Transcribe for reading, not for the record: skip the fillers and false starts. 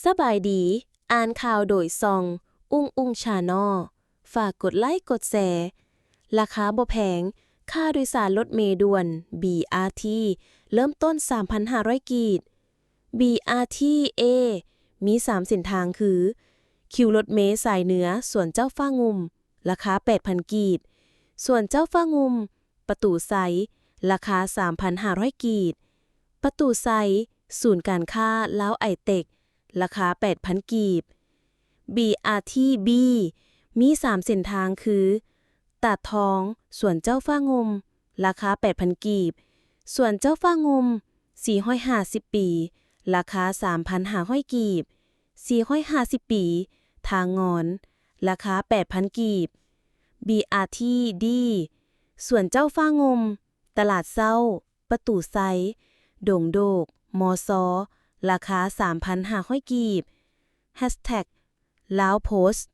สบายดี อ่านข่าวโดยซอง อุ้งชาแนลฝากกดไลค์กดแชร์ราคาบ่แพง ค่าโดยสารรถเมล์ด่วน BRT เริ่มต้น 3,500 กีบ BRT A มี 3 เส้นทางคือ คิวรถเมล์สายเหนือส่วนเจ้าฟ้างุ่มราคา 8,000 กีบ ส่วนเจ้าฟ้างุ่มประตูไซราคา 3,500 กีบ ประตูไซศูนย์การค้าลาวไอเต็กราคา 8,000 กีบ BRT B มี 3 เส้นทางคือ ตาดทองส่วนเจ้าฟ้างุมราคา 8,000 กีบ ส่วนเจ้าฟ้างุม450 ปีราคา 3,500 กีบ 450 ปีทางงอนราคา 8,000 กีบ BRT D ส่วนเจ้าฟ้างุมตลาดเศร้าประตูไซดงโดกมอซอราคา 3,500 กีบ #ลาวโพสต์